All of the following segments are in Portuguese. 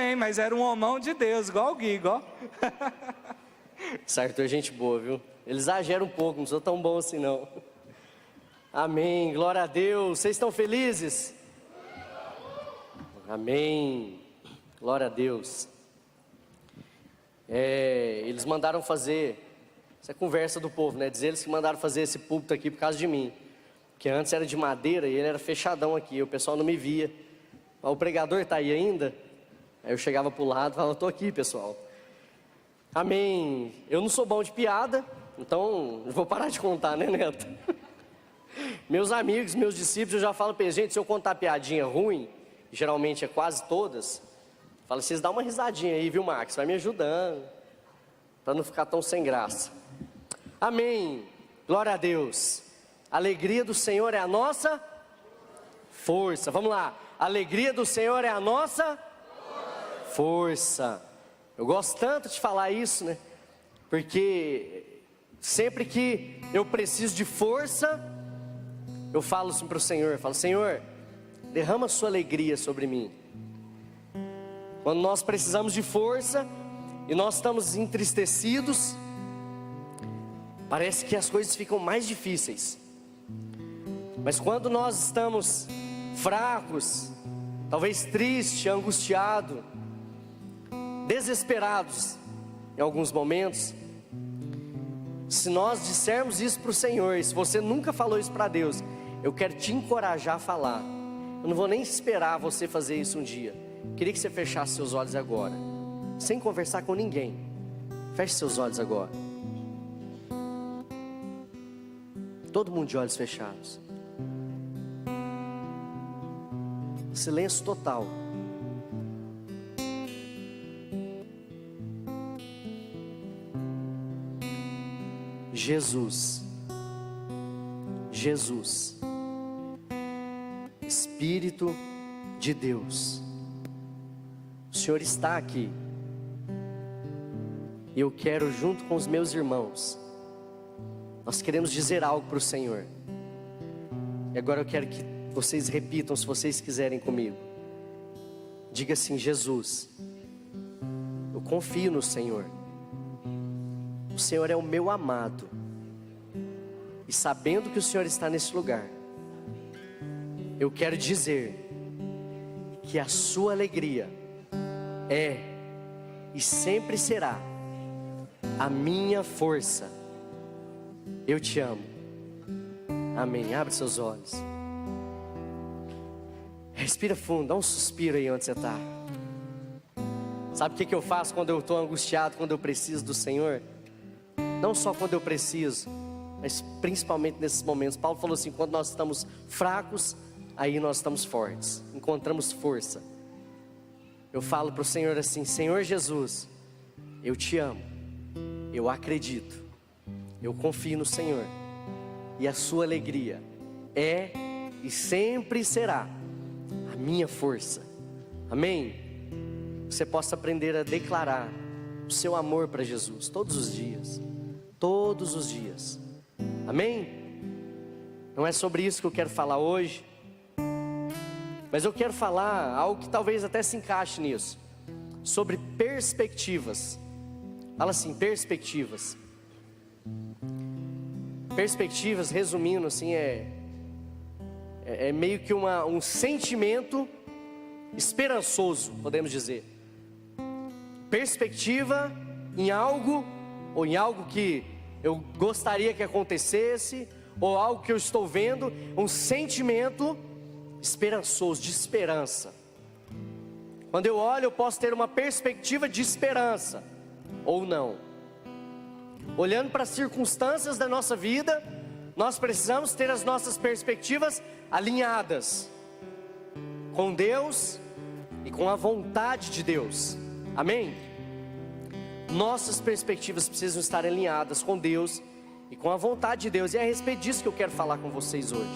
também, mas era um homão de Deus, igual o Gui, igual. Esse Arthur é gente boa, viu? Ele exagera um pouco, não sou tão bom assim não. Amém, glória a Deus. Vocês estão felizes? Amém, glória a Deus. Eles mandaram fazer, essa é a conversa do povo, né? Diz eles que mandaram fazer esse púlpito aqui por causa de mim. Que antes era de madeira e ele era fechadão aqui, o pessoal não me via. O pregador está aí ainda? Aí eu chegava para o lado e falava, estou aqui, pessoal. Amém. Eu não sou bom de piada, então eu vou parar de contar, né, Neto? Meus amigos, meus discípulos, eu já falo para eles, gente, se eu contar piadinha ruim, geralmente é quase todas, falo, vocês dão uma risadinha aí, viu, Max? Vai me ajudando, para não ficar tão sem graça. Amém. Glória a Deus. A alegria do Senhor é a nossa força. Vamos lá. A alegria do Senhor é a nossa força. Eu gosto tanto de falar isso, né? Porque sempre que eu preciso de força, eu falo assim para o Senhor, eu falo, Senhor, derrama a sua alegria sobre mim. Quando nós precisamos de força e nós estamos entristecidos, parece que as coisas ficam mais difíceis. Mas quando nós estamos fracos, talvez triste, angustiado, desesperados em alguns momentos, se nós dissermos isso para o Senhor, e se você nunca falou isso para Deus, eu quero te encorajar a falar. Eu não vou nem esperar você fazer isso um dia. Queria que você fechasse seus olhos agora, sem conversar com ninguém. Feche seus olhos agora. Todo mundo de olhos fechados. Silêncio total. Jesus, Espírito de Deus, o Senhor está aqui. E eu quero, junto com os meus irmãos, nós queremos dizer algo para o Senhor. E agora eu quero que vocês repitam, se vocês quiserem comigo. Diga assim: Jesus, eu confio no Senhor. O Senhor é o meu amado. E sabendo que o Senhor está nesse lugar, eu quero dizer que a sua alegria é e sempre será a minha força. Eu te amo. Amém. Abre seus olhos. Respira fundo, dá um suspiro aí onde você está. Sabe o que eu faço quando eu estou angustiado, quando eu preciso do Senhor? Não só quando eu preciso, mas principalmente nesses momentos. Paulo falou assim, quando nós estamos fracos, aí nós estamos fortes, encontramos força. Eu falo para o Senhor assim: Senhor Jesus, eu te amo, eu acredito, eu confio no Senhor, e a sua alegria é e sempre será a minha força. Amém? Você possa aprender a declarar o seu amor para Jesus todos os dias. Todos os dias. Amém? Não é sobre isso que eu quero falar hoje, mas eu quero falar algo que talvez até se encaixe nisso. Sobre perspectivas. Fala assim, perspectivas. Perspectivas, resumindo assim, é meio que um sentimento esperançoso, podemos dizer. Perspectiva em algo, ou em algo que eu gostaria que acontecesse, ou algo que eu estou vendo, um sentimento esperançoso, de esperança. Quando eu olho, eu posso ter uma perspectiva de esperança, ou não. Olhando para as circunstâncias da nossa vida, nós precisamos ter as nossas perspectivas alinhadas com Deus e com a vontade de Deus. Amém? Nossas perspectivas precisam estar alinhadas com Deus e com a vontade de Deus. E é a respeito disso que eu quero falar com vocês hoje.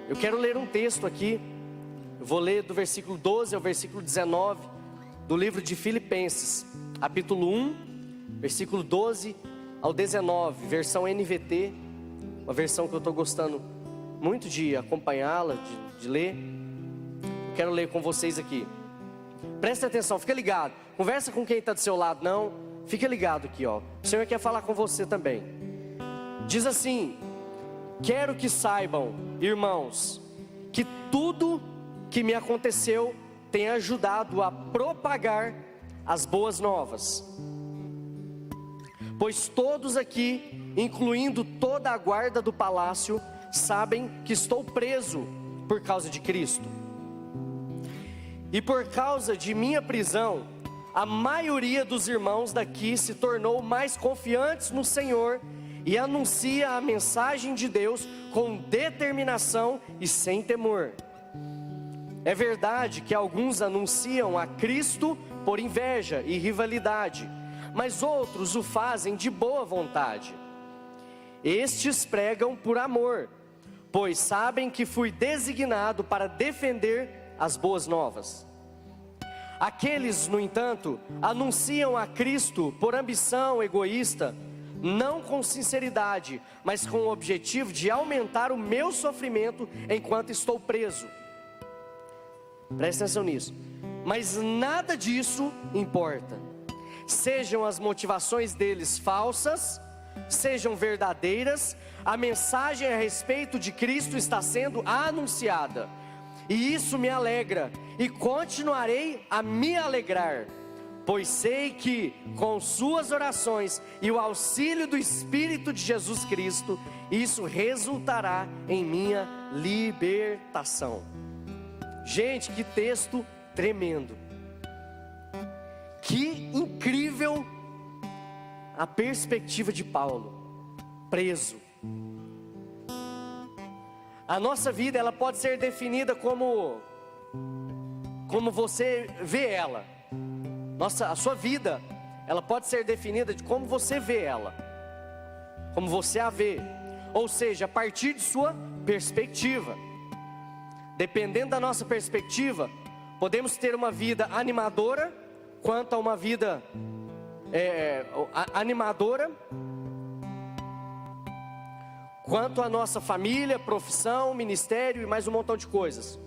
Eu quero ler um texto aqui. Eu vou ler do versículo 12 ao versículo 19 do livro de Filipenses, capítulo 1, versículo 12 ao 19, versão NVT, uma versão que eu estou gostando muito de acompanhá-la, de ler. Eu quero ler com vocês aqui. Presta atenção, fica ligado. Conversa com quem está do seu lado, não. Fica ligado aqui, ó. O Senhor quer falar com você também. Diz assim: quero que saibam, irmãos, que tudo que me aconteceu tem ajudado a propagar as boas novas. Pois todos aqui, incluindo toda a guarda do palácio, sabem que estou preso por causa de Cristo. E por causa de minha prisão, a maioria dos irmãos daqui se tornou mais confiantes no Senhor e anuncia a mensagem de Deus com determinação e sem temor. É verdade que alguns anunciam a Cristo por inveja e rivalidade, mas outros o fazem de boa vontade. Estes pregam por amor, pois sabem que fui designado para defender as boas novas. Aqueles, no entanto, anunciam a Cristo por ambição egoísta, não com sinceridade, mas com o objetivo de aumentar o meu sofrimento enquanto estou preso. Presta atenção nisso. Mas nada disso importa. Sejam as motivações deles falsas, sejam verdadeiras, a mensagem a respeito de Cristo está sendo anunciada. E isso me alegra, e continuarei a me alegrar, pois sei que com suas orações e o auxílio do Espírito de Jesus Cristo, isso resultará em minha libertação. Gente, que texto tremendo. Que incrível a perspectiva de Paulo, preso. A nossa vida, ela pode ser definida como você vê ela. A sua vida, ela pode ser definida de como você vê ela, como você a vê, ou seja, a partir de sua perspectiva. Dependendo da nossa perspectiva, podemos ter uma vida animadora, quanto a uma vida animadora, quanto à nossa família, profissão, ministério e mais um montão de coisas.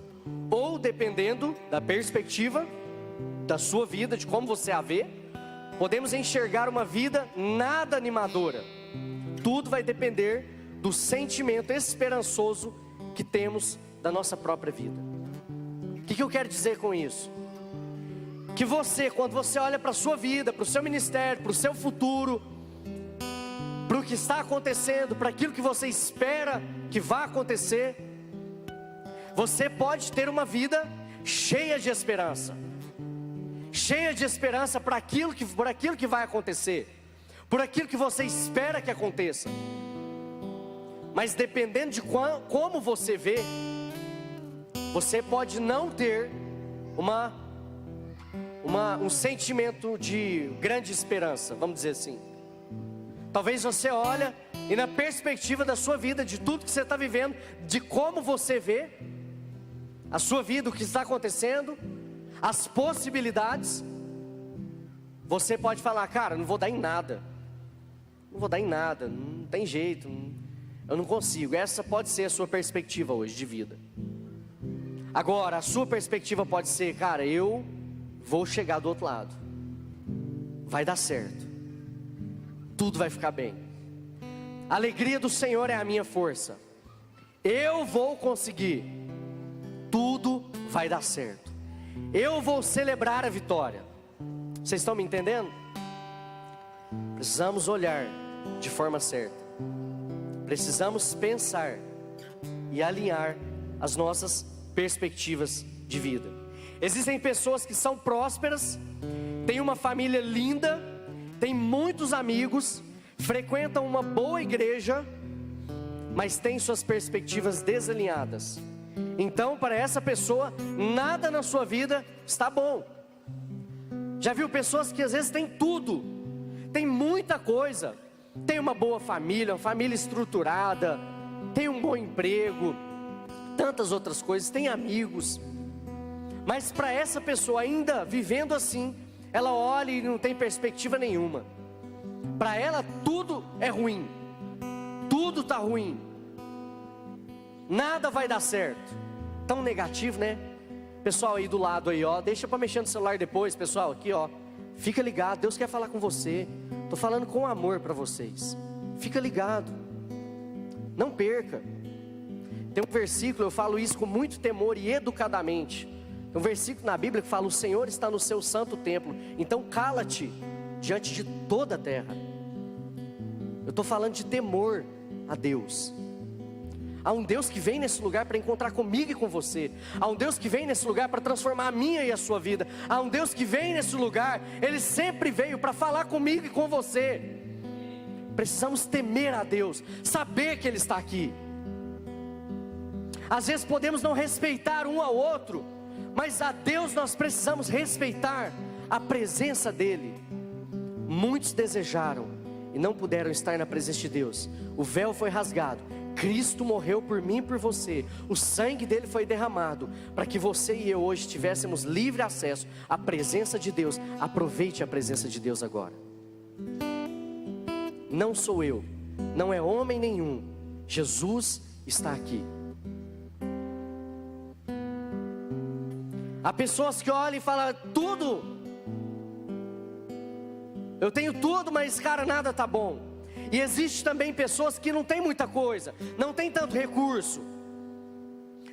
Ou dependendo da perspectiva da sua vida, de como você a vê, podemos enxergar uma vida nada animadora. Tudo vai depender do sentimento esperançoso que temos da nossa própria vida. O que eu quero dizer com isso? Que você, quando você olha para a sua vida, para o seu ministério, para o seu futuro, para o que está acontecendo, para aquilo que você espera que vá acontecer, você pode ter uma vida cheia de esperança. Cheia de esperança por aquilo que vai acontecer, por aquilo que você espera que aconteça. Mas dependendo de como você vê, você pode não ter um sentimento de grande esperança, vamos dizer assim. Talvez você olha e na perspectiva da sua vida, de tudo que você está vivendo, de como você vê a sua vida, o que está acontecendo, as possibilidades, você pode falar: cara, não vou dar em nada, não tem jeito, eu não consigo. Essa pode ser a sua perspectiva hoje de vida. Agora, a sua perspectiva pode ser: cara, eu vou chegar do outro lado, vai dar certo, tudo vai ficar bem, a alegria do Senhor é a minha força, eu vou conseguir, tudo vai dar certo, eu vou celebrar a vitória. Vocês estão me entendendo? Precisamos olhar de forma certa, precisamos pensar e alinhar as nossas perspectivas de vida. Existem pessoas que são prósperas, têm uma família linda, têm muitos amigos, frequentam uma boa igreja, mas têm suas perspectivas desalinhadas. Então, para essa pessoa, nada na sua vida está bom. Já viu pessoas que às vezes têm tudo, tem muita coisa, tem uma boa família, uma família estruturada, tem um bom emprego, tantas outras coisas, tem amigos, mas para essa pessoa ainda vivendo assim, ela olha e não tem perspectiva nenhuma. Para ela tudo é ruim, tudo está ruim, nada vai dar certo. Tão negativo, né? Pessoal aí do lado aí, ó, deixa para mexer no celular depois, pessoal, aqui, ó. Fica ligado, Deus quer falar com você. Tô falando com amor para vocês. Fica ligado. Não perca. Tem um versículo, eu falo isso com muito temor e educadamente. Tem um versículo na Bíblia que fala: o Senhor está no seu santo templo, então cala-te diante de toda a terra. Eu estou falando de temor a Deus. Há um Deus que vem nesse lugar para encontrar comigo e com você. Há um Deus que vem nesse lugar para transformar a minha e a sua vida. Há um Deus que vem nesse lugar, Ele sempre veio para falar comigo e com você. Precisamos temer a Deus, saber que Ele está aqui. Às vezes podemos não respeitar um ao outro, mas a Deus nós precisamos respeitar a presença dEle. Muitos desejaram e não puderam estar na presença de Deus. O véu foi rasgado, Cristo morreu por mim e por você. O sangue dele foi derramado para que você e eu hoje tivéssemos livre acesso à presença de Deus. Aproveite a presença de Deus agora. Não sou eu, não é homem nenhum, Jesus está aqui. Há pessoas que olham e falam: tudo, eu tenho tudo, mas cara, nada tá bom. E existe também pessoas que não tem muita coisa, não tem tanto recurso,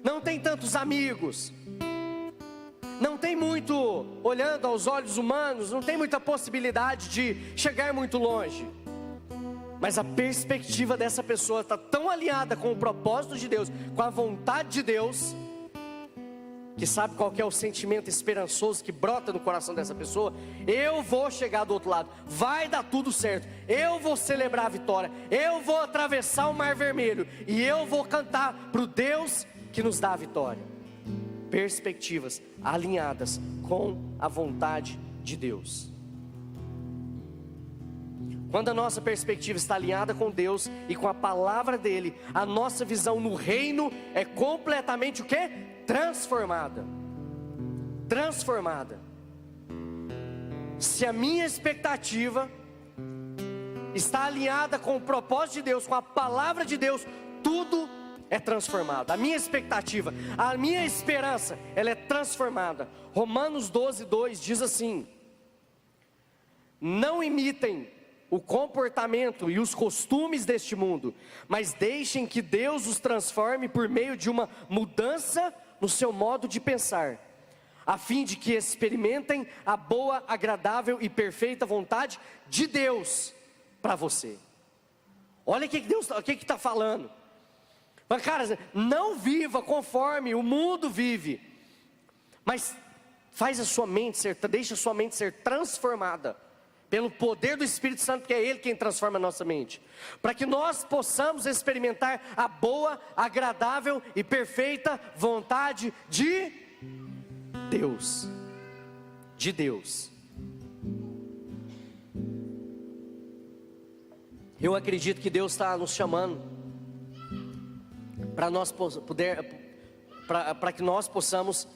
não tem tantos amigos, não tem muito, olhando aos olhos humanos, não tem muita possibilidade de chegar muito longe. Mas a perspectiva dessa pessoa está tão alinhada com o propósito de Deus, com a vontade de Deus, que sabe qual que é o sentimento esperançoso que brota no coração dessa pessoa. Eu vou chegar do outro lado, vai dar tudo certo, eu vou celebrar a vitória, eu vou atravessar o mar vermelho, e eu vou cantar para o Deus que nos dá a vitória. Perspectivas alinhadas com a vontade de Deus. Quando a nossa perspectiva está alinhada com Deus e com a palavra dele, a nossa visão no reino é completamente o quê? Transformada. Transformada. Se a minha expectativa está alinhada com o propósito de Deus, com a palavra de Deus, tudo é transformado. A minha expectativa, a minha esperança, ela é transformada. Romanos 12:2 diz assim: não imitem o comportamento e os costumes deste mundo, mas deixem que Deus os transforme por meio de uma mudança no seu modo de pensar, a fim de que experimentem a boa, agradável e perfeita vontade de Deus para você. Olha o que Deus está falando. Mas cara, não viva conforme o mundo vive, mas faz a sua mente deixa a sua mente ser transformada pelo poder do Espírito Santo, que é Ele quem transforma a nossa mente, para que nós possamos experimentar a boa, agradável e perfeita vontade de Deus. De Deus. Eu acredito que Deus está nos chamando para que nós possamos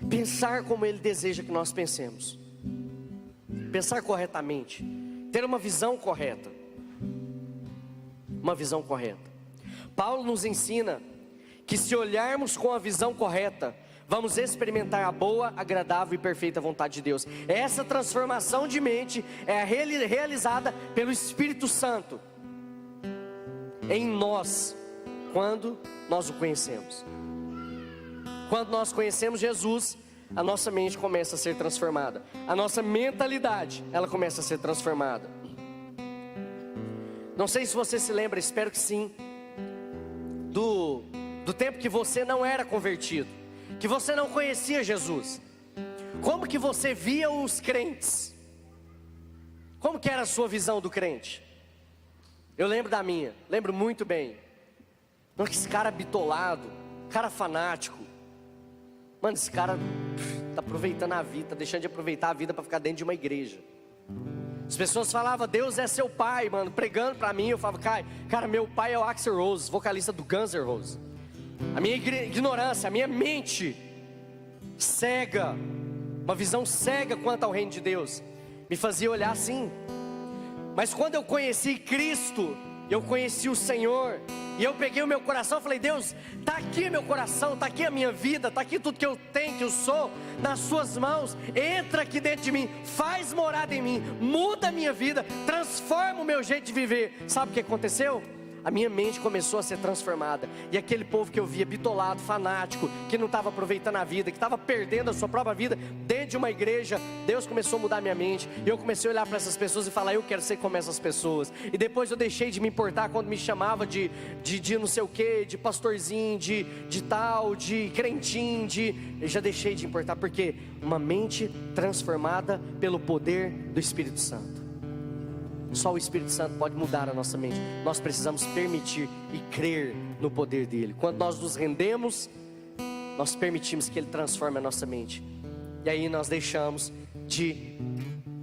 pensar como Ele deseja que nós pensemos. Pensar corretamente, ter uma visão correta. Uma visão correta. Paulo nos ensina que se olharmos com a visão correta, vamos experimentar a boa, agradável e perfeita vontade de Deus. Essa transformação de mente é realizada pelo Espírito Santo em nós, quando nós o conhecemos. Quando nós conhecemos Jesus, a nossa mente começa a ser transformada. A nossa mentalidade, ela começa a ser transformada. Não sei se você se lembra, espero que sim, do tempo que você não era convertido, que você não conhecia Jesus. Como que você via os crentes? Como que era a sua visão do crente? Eu lembro da minha, lembro muito bem. Não, esse cara bitolado, cara fanático. Mano, esse cara está aproveitando a vida, está deixando de aproveitar a vida para ficar dentro de uma igreja. As pessoas falavam: Deus é seu pai, mano, pregando para mim. Eu falava: cara, meu pai é o Axl Rose, vocalista do Guns N' Roses. A minha ignorância, a minha mente cega, uma visão cega quanto ao reino de Deus, me fazia olhar assim. Mas quando eu conheci Cristo, eu conheci o Senhor, E eu peguei o meu coração e falei: Deus, está aqui meu coração, está aqui a minha vida, está aqui tudo que eu tenho, que eu sou, nas suas mãos. Entra aqui dentro de mim, faz morada em mim, muda a minha vida, transforma o meu jeito de viver. Sabe o que aconteceu? A minha mente começou a ser transformada. E aquele povo que eu via bitolado, fanático, que não estava aproveitando a vida, que estava perdendo a sua própria vida dentro de uma igreja, Deus começou a mudar a minha mente. E eu comecei a olhar para essas pessoas e falar: eu quero ser como essas pessoas. E depois eu deixei de me importar quando me chamava de não sei o que, de pastorzinho, de tal, de crentinho, eu já deixei de importar. Porque uma mente transformada pelo poder do Espírito Santo. Só o Espírito Santo pode mudar a nossa mente. Nós precisamos permitir e crer no poder dele. Quando nós nos rendemos, nós permitimos que ele transforme a nossa mente. E aí nós deixamos de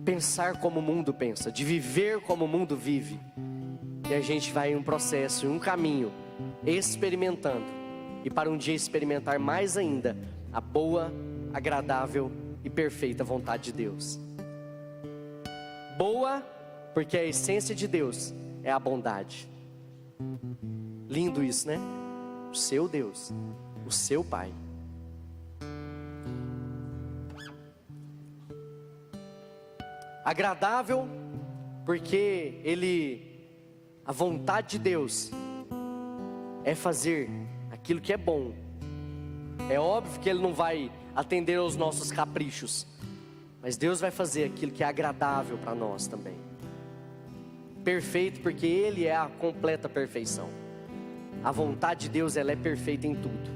pensar como o mundo pensa, de viver como o mundo vive. E a gente vai em um processo, em um caminho, experimentando. E para um dia experimentar mais ainda a boa, agradável e perfeita vontade de Deus. Boa, porque a essência de Deus é a bondade. Lindo isso, né? O seu Deus, o seu Pai. Agradável, porque a vontade de Deus é fazer aquilo que é bom. É óbvio que Ele não vai atender aos nossos caprichos, mas Deus vai fazer aquilo que é agradável para nós também. Perfeito, porque Ele é a completa perfeição. A vontade de Deus, ela é perfeita em tudo.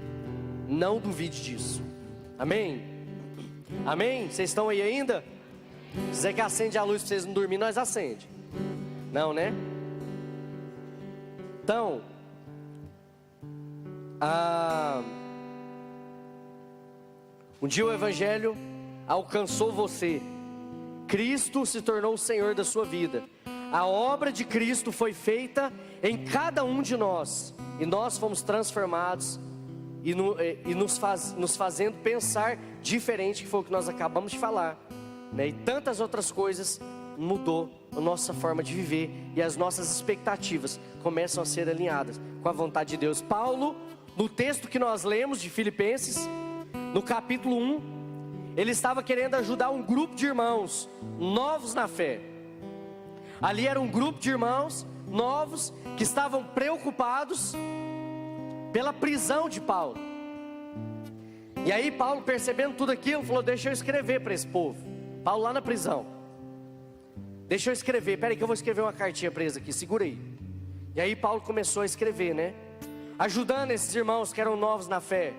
Não duvide disso. Amém? Amém? Vocês estão aí ainda? Se você que acende a luz para vocês não dormirem, nós acende. Não, né? Então, um dia o Evangelho alcançou você. Cristo se tornou o Senhor da sua vida. A obra de Cristo foi feita em cada um de nós, e nós fomos transformados e nos fazendo pensar diferente, que foi o que nós acabamos de falar, né? E tantas outras coisas mudou a nossa forma de viver, e as nossas expectativas começam a ser alinhadas com a vontade de Deus. Paulo, no texto que nós lemos de Filipenses, no capítulo 1, ele estava querendo ajudar um grupo de irmãos novos na fé. Ali era um grupo de irmãos novos que estavam preocupados pela prisão de Paulo. E aí Paulo, percebendo tudo aquilo, falou: deixa eu escrever para esse povo. Paulo lá na prisão. Deixa eu escrever, peraí que eu vou escrever uma cartinha para eles aqui, segura aí. E aí Paulo começou a escrever, né? Ajudando esses irmãos que eram novos na fé,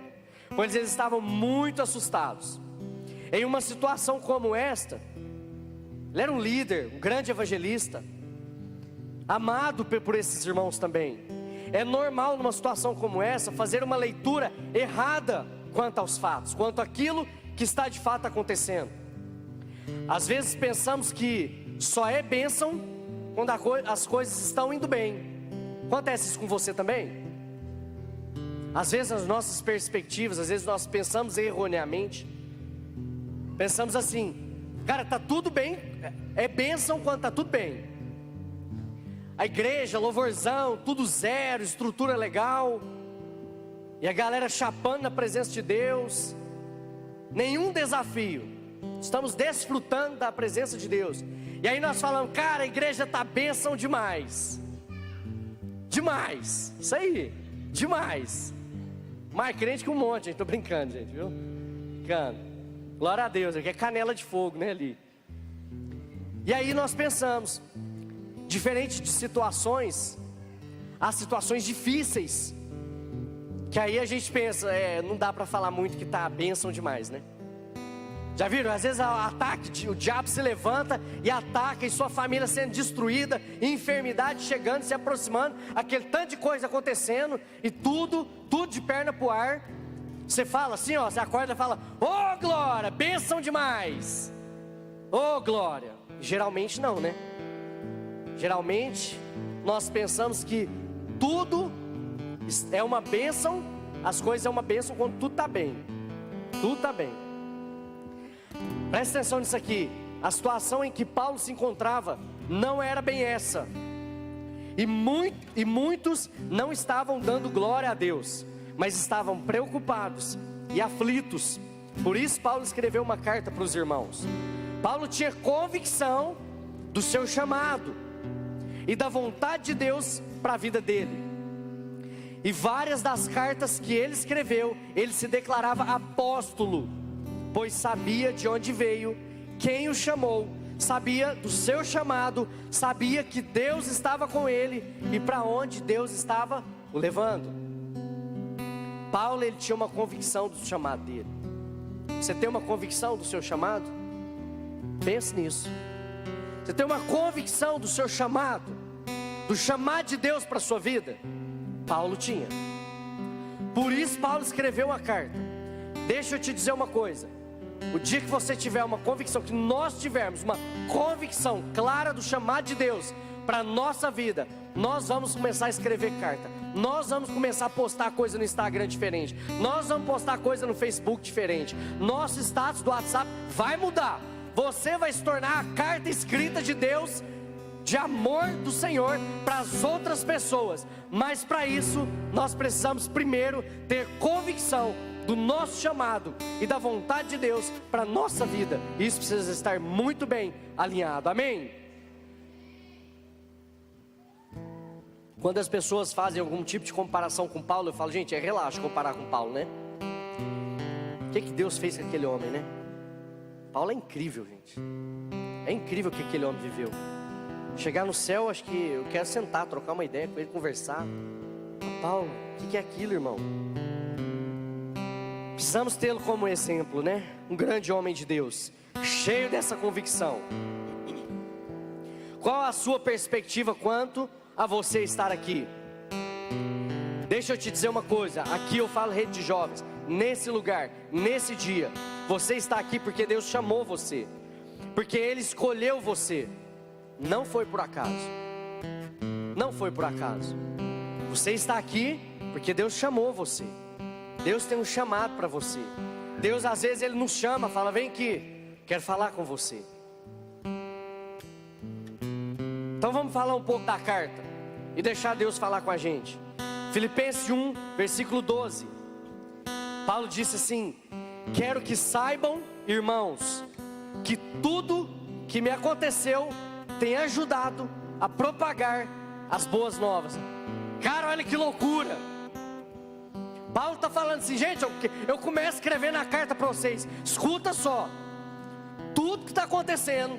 pois eles estavam muito assustados. Em uma situação como esta, ele era um líder, um grande evangelista, amado por esses irmãos também. É normal numa situação como essa fazer uma leitura errada quanto aos fatos, quanto àquilo que está de fato acontecendo. Às vezes pensamos que só é bênção quando as coisas estão indo bem. Acontece isso com você também? Às vezes as nossas perspectivas, às vezes nós pensamos erroneamente. Pensamos assim: cara, tá tudo bem, é bênção quando tá tudo bem. A igreja, louvorzão, tudo zero, estrutura legal, e a galera chapando na presença de Deus, nenhum desafio, estamos desfrutando da presença de Deus. E aí nós falamos: cara, a igreja tá bênção demais. Demais, isso aí, demais. Mais crente que um monte, gente, tô brincando, gente, viu? Brincando. Glória a Deus, aqui é canela de fogo, né, ali. E aí nós pensamos, diferente de situações, há situações difíceis, que aí a gente pensa, não dá para falar muito que tá a bênção demais, né? Já viram? Às vezes o diabo se levanta e ataca, e sua família sendo destruída, e enfermidade chegando, se aproximando, aquele tanto de coisa acontecendo, e tudo de perna pro ar. Você fala assim, ó, você acorda e fala: ô glória, bênção demais, ô glória. Geralmente não, né? Geralmente nós pensamos que tudo é uma bênção, as coisas é uma bênção quando tudo está bem. Tudo está bem. Presta atenção nisso aqui. A situação em que Paulo se encontrava não era bem essa. E muitos não estavam dando glória a Deus, mas estavam preocupados e aflitos. Por isso Paulo escreveu uma carta para os irmãos. Paulo tinha convicção do seu chamado e da vontade de Deus para a vida dele. E várias das cartas que ele escreveu, ele se declarava apóstolo, pois sabia de onde veio, quem o chamou, sabia do seu chamado, sabia que Deus estava com ele e para onde Deus estava o levando. Paulo, ele tinha uma convicção do chamado dele. Você tem uma convicção do seu chamado? Pense nisso. Você tem uma convicção do seu chamado, do chamado de Deus para a sua vida? Paulo tinha. Por isso Paulo escreveu uma carta. Deixa eu te dizer uma coisa: o dia que você tiver uma convicção, que nós tivermos uma convicção clara do chamado de Deus para a nossa vida, nós vamos começar a escrever carta, nós vamos começar a postar coisa no Instagram diferente, nós vamos postar coisa no Facebook diferente, nosso status do WhatsApp vai mudar. Você vai se tornar a carta escrita de Deus, de amor do Senhor para as outras pessoas. Mas para isso nós precisamos primeiro ter convicção do nosso chamado e da vontade de Deus para a nossa vida. Isso precisa estar muito bem alinhado, amém? Quando as pessoas fazem algum tipo de comparação com Paulo, eu falo, gente, relaxa comparar com Paulo, né? O que Deus fez com aquele homem, né? Paulo é incrível, gente. É incrível o que aquele homem viveu. Chegar no céu, acho que eu quero sentar, trocar uma ideia com ele, conversar. Paulo, o que é aquilo, irmão? Precisamos tê-lo como exemplo, né? Um grande homem de Deus, cheio dessa convicção. Qual a sua perspectiva quanto a você estar aqui? Deixa eu te dizer uma coisa, aqui eu falo rede de jovens, nesse lugar, nesse dia, você está aqui porque Deus chamou você, porque Ele escolheu você. Não foi por acaso. Não foi por acaso. Você está aqui porque Deus chamou você. Deus tem um chamado para você. Deus às vezes Ele nos chama, fala, vem aqui, quero falar com você. Então vamos falar um pouco da carta e deixar Deus falar com a gente. Filipenses 1, versículo 12. Paulo disse assim: quero que saibam, irmãos, que tudo que me aconteceu tem ajudado a propagar as boas novas. Cara, olha que loucura. Paulo está falando assim, gente, eu começo a escrever na carta para vocês. Escuta só, tudo que está acontecendo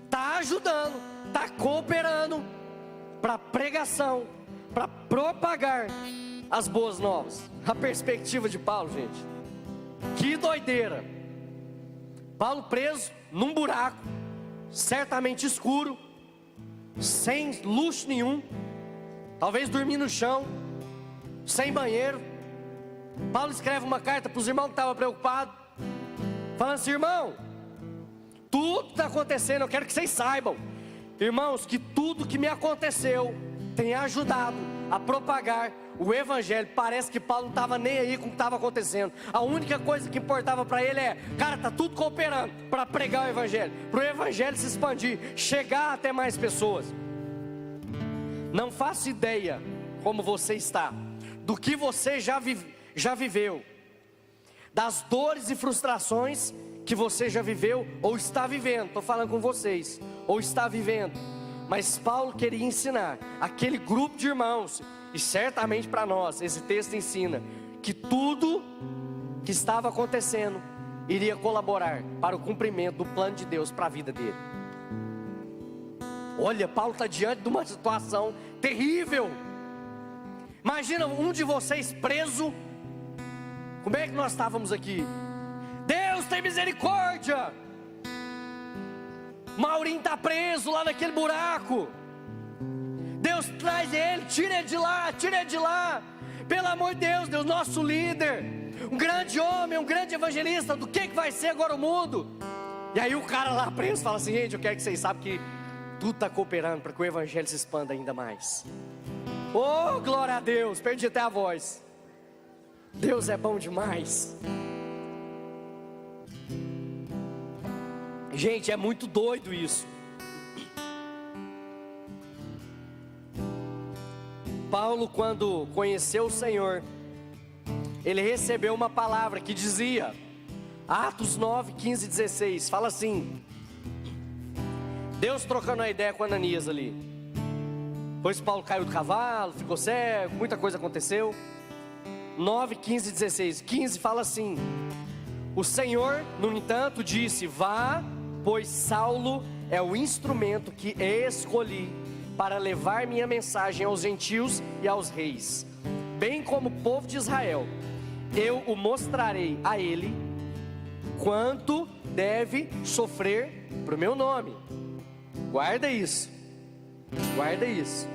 está ajudando, está cooperando para pregação, para propagar as boas novas. A perspectiva de Paulo, gente, que doideira. Paulo preso num buraco, certamente escuro, sem luxo nenhum, talvez dormir no chão, sem banheiro. Paulo escreve uma carta para os irmãos que estavam preocupados, falando assim, irmão, tudo que está acontecendo, eu quero que vocês saibam, irmãos, que tudo que me aconteceu tem ajudado a propagar o Evangelho. Parece que Paulo não estava nem aí com o que estava acontecendo. A única coisa que importava para ele é, cara, está tudo cooperando para pregar o Evangelho, para o Evangelho se expandir, chegar até mais pessoas. Não faço ideia como você está, do que você já viveu, das dores e frustrações que você já viveu ou está vivendo. Estou falando com vocês, ou está vivendo. Mas Paulo queria ensinar aquele grupo de irmãos, e certamente para nós esse texto ensina que tudo que estava acontecendo iria colaborar para o cumprimento do plano de Deus para a vida dele. Olha, Paulo está diante de uma situação terrível. Imagina um de vocês preso. Como é que nós estávamos aqui? Deus tem misericórdia. Maurinho está preso lá naquele buraco. Deus traz ele, tira ele de lá, tira ele de lá. Pelo amor de Deus, Deus, nosso líder, um grande homem, um grande evangelista. Do que vai ser agora o mundo? E aí o cara lá preso fala assim, gente, eu quero que vocês saibam que tudo está cooperando para que o evangelho se expanda ainda mais. Oh, glória a Deus, perdi até a voz. Deus é bom demais. Gente, é muito doido isso. Paulo, quando conheceu o Senhor, ele recebeu uma palavra que dizia, Atos 9, 15 e 16, fala assim: Deus trocando a ideia com Ananias ali. Pois Paulo caiu do cavalo, ficou cego, muita coisa aconteceu. 9, 15 e 16. 15 fala assim: o Senhor, no entanto, disse: vá, pois Saulo é o instrumento que escolhi para levar minha mensagem aos gentios e aos reis, bem como o povo de Israel. Eu o mostrarei a ele quanto deve sofrer para o meu nome. Guarda isso, guarda isso.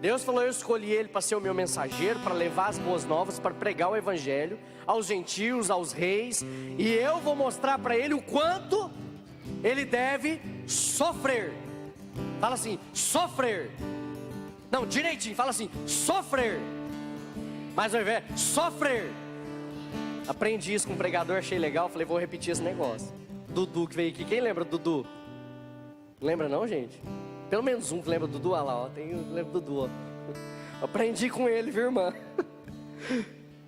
Deus falou: eu escolhi ele para ser o meu mensageiro, para levar as boas novas, para pregar o evangelho aos gentios, aos reis, e eu vou mostrar para ele o quanto ele deve sofrer. Fala assim: sofrer. Não, direitinho, fala assim: sofrer. Mais ao invés, sofrer. Aprendi isso com um pregador, achei legal, falei: vou repetir esse negócio. Dudu que veio aqui, quem lembra do Dudu? Lembra não, gente? Pelo menos um que lembra do Dudu, olha lá, ó, lembra do Dudu, ó. Aprendi com ele, viu, irmã?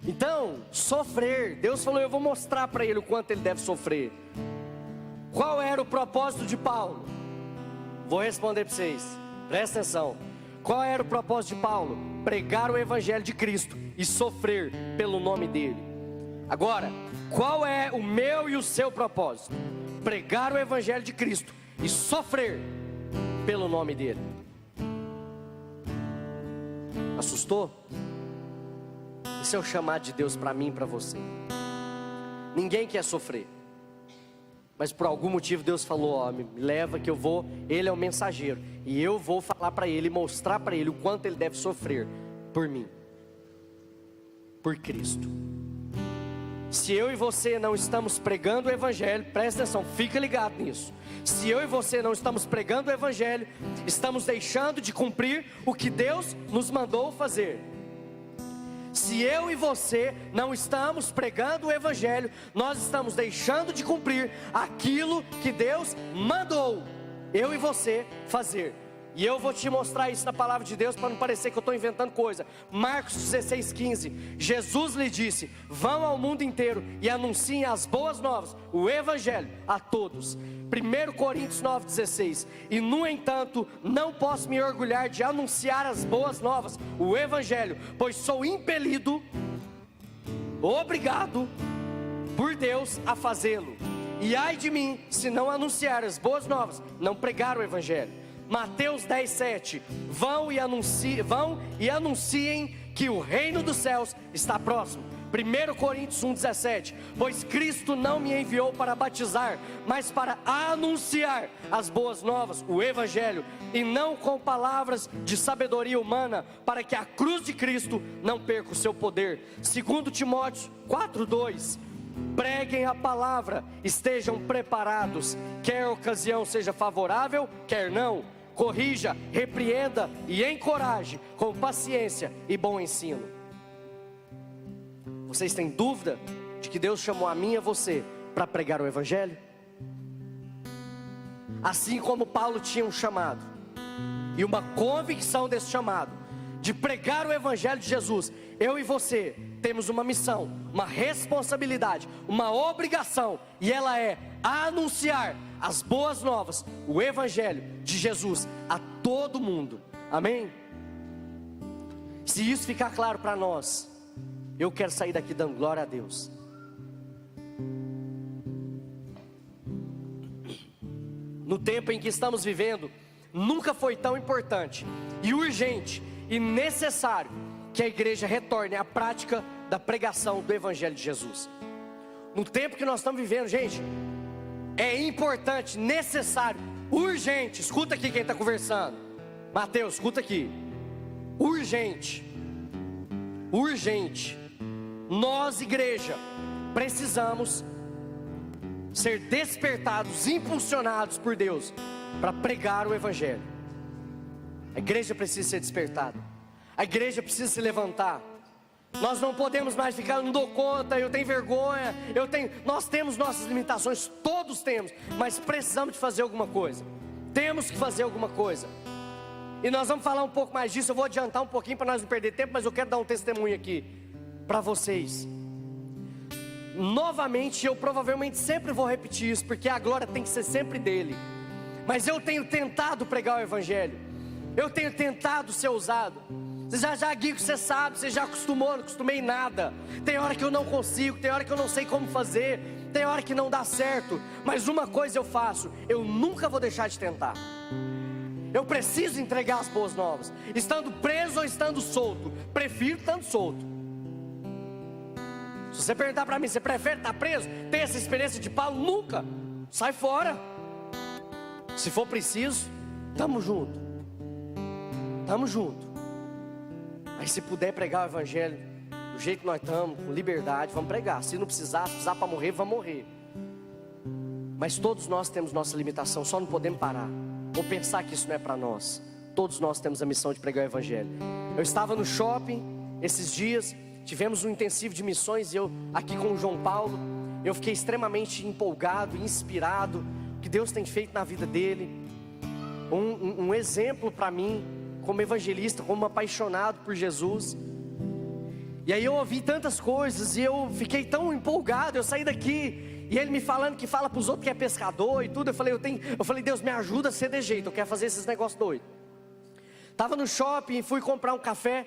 Então, sofrer. Deus falou: eu vou mostrar para ele o quanto ele deve sofrer. Qual era o propósito de Paulo? Vou responder para vocês, presta atenção. Qual era o propósito de Paulo? Pregar o evangelho de Cristo e sofrer pelo nome dele. Agora, qual é o meu e o seu propósito? Pregar o evangelho de Cristo e sofrer pelo nome dele. Assustou? Esse é o chamado de Deus para mim e para você. Ninguém quer sofrer, mas por algum motivo Deus falou: ó, me leva que eu vou. Ele é o mensageiro, e eu vou falar para ele, mostrar para ele o quanto ele deve sofrer por mim, por Cristo. Se eu e você não estamos pregando o evangelho, presta atenção, fica ligado nisso. Se eu e você não estamos pregando o evangelho, estamos deixando de cumprir o que Deus nos mandou fazer. Se eu e você não estamos pregando o evangelho, nós estamos deixando de cumprir aquilo que Deus mandou eu e você fazer. E eu vou te mostrar isso na palavra de Deus, para não parecer que eu estou inventando coisa. Marcos 16, 15. Jesus lhe disse: vão ao mundo inteiro e anunciem as boas novas, o evangelho, a todos. 1 Coríntios 9, 16. E no entanto, não posso me orgulhar de anunciar as boas novas, o evangelho, pois sou impelido, obrigado por Deus a fazê-lo. E ai de mim, se não anunciar as boas novas, não pregar o evangelho. Mateus 10, 7. Vão e anunciem que o reino dos céus está próximo. 1 Coríntios 1, 17. Pois Cristo não me enviou para batizar, mas para anunciar as boas novas, o evangelho, e não com palavras de sabedoria humana, para que a cruz de Cristo não perca o seu poder. 2 Timóteo 4, 2. Preguem a palavra, estejam preparados, quer a ocasião seja favorável, quer não. Corrija, repreenda e encoraje com paciência e bom ensino. Vocês têm dúvida de que Deus chamou a mim e a você para pregar o evangelho? Assim como Paulo tinha um chamado e uma convicção desse chamado, de pregar o evangelho de Jesus, eu e você temos uma missão, uma responsabilidade, uma obrigação, e ela é anunciar as boas novas, o evangelho de Jesus a todo mundo. Amém? Se isso ficar claro para nós, eu quero sair daqui dando glória a Deus. No tempo em que estamos vivendo, nunca foi tão importante e urgente e necessário que a igreja retorne à prática da pregação do evangelho de Jesus. No tempo que nós estamos vivendo, gente, é importante, necessário, urgente. Escuta aqui quem está conversando. Mateus, escuta aqui. Urgente. Urgente. Nós, igreja, precisamos ser despertados, impulsionados por Deus para pregar o evangelho. A igreja precisa ser despertada. A igreja precisa se levantar. Nós não podemos mais ficar: eu não dou conta, eu tenho vergonha, nós temos nossas limitações, todos temos, mas precisamos de fazer alguma coisa. Temos que fazer alguma coisa. E nós vamos falar um pouco mais disso. Eu vou adiantar um pouquinho para nós não perder tempo, mas eu quero dar um testemunho aqui para vocês. Novamente, eu provavelmente sempre vou repetir isso, porque a glória tem que ser sempre dele. Mas eu tenho tentado pregar o evangelho, eu tenho tentado ser ousado. Já Guigo, você sabe, você já acostumou, não acostumei nada. Tem hora que eu não consigo, tem hora que eu não sei como fazer, tem hora que não dá certo. Mas uma coisa eu faço, eu nunca vou deixar de tentar. Eu preciso entregar as boas novas, estando preso ou estando solto. Prefiro estando solto. Se você perguntar para mim, você prefere estar preso? Ter essa experiência de Paulo? Nunca. Sai fora. Se for preciso, tamo junto. Tamo junto. Mas se puder pregar o evangelho do jeito que nós estamos, com liberdade, vamos pregar. Se não precisar, para morrer, vamos morrer. Mas todos nós temos nossa limitação, só não podemos parar ou pensar que isso não é para nós. Todos nós temos a missão de pregar o evangelho. Eu estava no shopping esses dias, tivemos um intensivo de missões, e eu aqui com o João Paulo, eu fiquei extremamente empolgado, inspirado, o que Deus tem feito na vida dele. Um exemplo para mim, como evangelista, como apaixonado por Jesus. E aí eu ouvi tantas coisas, e eu fiquei tão empolgado, eu saí daqui, e ele me falando que fala para os outros que é pescador e tudo. Eu falei, Deus, me ajuda a ser de jeito, eu quero fazer esses negócios doidos. Estava no shopping, fui comprar um café,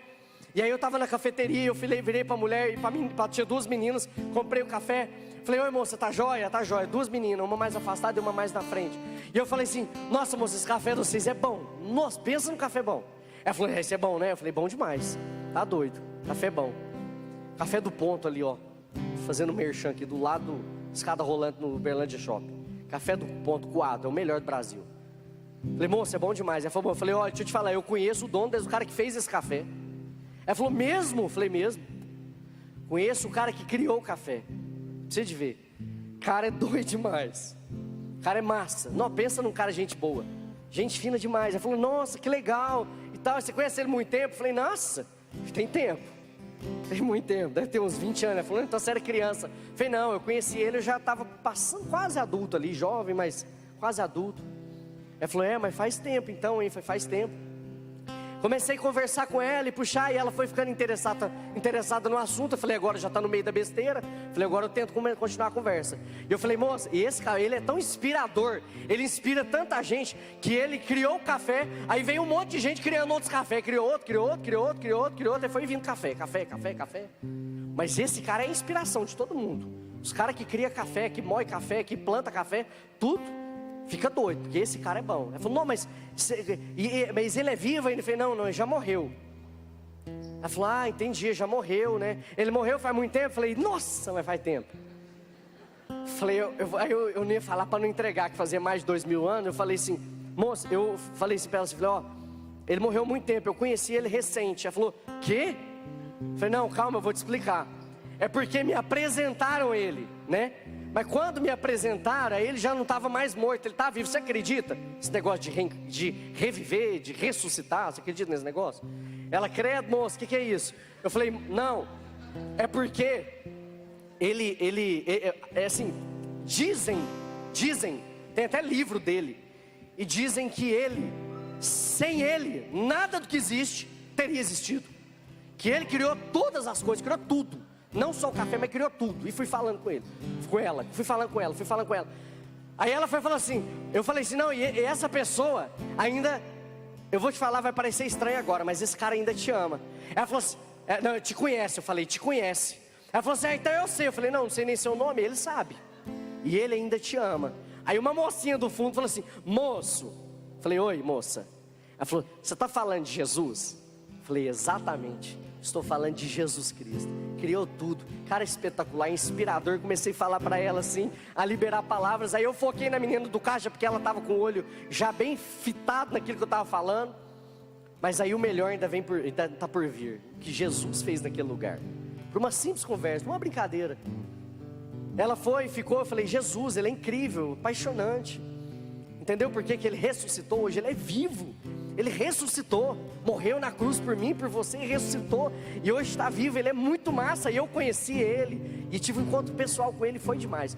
e aí eu estava na cafeteria, eu virei para a mulher, tinha duas meninas, comprei o café, falei, oi moça, tá joia? Tá joia, duas meninas, uma mais afastada e uma mais na frente. E eu falei assim, nossa moça, esse café de vocês é bom, nossa, pensa no café bom. Ela falou, esse é bom, né? Eu falei, bom demais, tá doido, café bom. Café do Ponto ali, ó, fazendo merchan aqui, do lado, escada rolante no Uberlândia Shopping. Café do Ponto coado, é o melhor do Brasil. Falei, moça, é bom demais. Ela falou, bom. Eu falei, olha, deixa eu te falar, eu conheço o dono, desde o cara que fez esse café. Ela falou, mesmo? Eu falei, mesmo. Conheço o cara que criou o café. Precisa de ver. Cara é doido demais. Cara é massa. Não, pensa num cara gente boa. Gente fina demais. Ela falou, nossa, que legal. E tal, você conhece ele há muito tempo? Eu falei, nossa, tem tempo. Tem muito tempo, deve ter uns 20 anos. Ela falou, então você era criança. Eu falei, não, eu conheci ele, eu já estava passando quase adulto ali, jovem, mas quase adulto. Ela falou, mas faz tempo então, hein? Faz tempo. Comecei a conversar com ela e puxar, e ela foi ficando interessada no assunto. Eu falei, agora já está no meio da besteira. Eu falei, agora eu tento continuar a conversa. E eu falei, moça, e esse cara, ele é tão inspirador, ele inspira tanta gente, que ele criou o café, aí veio um monte de gente criando outros cafés, criou outro, e foi vindo café. Mas esse cara é a inspiração de todo mundo. Os caras que criam café, que moe café, que planta café, tudo fica doido, porque esse cara é bom. Ela falou, não, mas ele é vivo ainda? Eu falei, não, ele já morreu. Ela falou, entendi, já morreu, né? Ele morreu faz muito tempo? Eu falei, nossa, mas faz tempo. Falei, eu não ia falar para não entregar, que fazia mais de 2000 anos. Eu falei assim, moça, eu falei assim para ela, falei, ele morreu há muito tempo, eu conheci ele recente. Ela falou, quê? Eu falei, não, calma, eu vou te explicar. É porque me apresentaram ele, né? Mas quando me apresentaram, ele já não estava mais morto, ele estava vivo. Você acredita? Esse negócio de reviver, de ressuscitar, você acredita nesse negócio? Ela, credo, moça, o que é isso? Eu falei, não, é porque ele é assim, dizem, tem até livro dele, e dizem que ele, sem ele, nada do que existe teria existido. Que ele criou todas as coisas, criou tudo. Não só o café, mas criou tudo. E fui falando com ele, fui falando com ela. Aí ela foi falando assim, eu falei assim, não, e essa pessoa ainda, eu vou te falar, vai parecer estranho agora, mas esse cara ainda te ama. Ela falou assim, não, te conhece. Eu falei, te conhece. Ela falou assim, então eu sei. Eu falei, não sei nem seu nome, ele sabe. E ele ainda te ama. Aí uma mocinha do fundo falou assim, moço. Eu falei, oi moça. Ela falou, você está falando de Jesus? Eu falei, exatamente. Estou falando de Jesus Cristo. Criou tudo, cara espetacular, inspirador. Comecei a falar para ela assim, a liberar palavras. Aí eu foquei na menina do caixa, porque ela estava com o olho já bem fitado naquilo que eu estava falando. Mas aí o melhor ainda está por vir, o que Jesus fez naquele lugar. Por uma simples conversa, por uma brincadeira. Ela foi e ficou, eu falei, Jesus, ele é incrível, apaixonante. Entendeu por que ele ressuscitou? Hoje ele é vivo. Ele ressuscitou, morreu na cruz por mim, por você, e ressuscitou. E hoje está vivo, ele é muito massa. E eu conheci ele, e tive um encontro pessoal com ele, foi demais.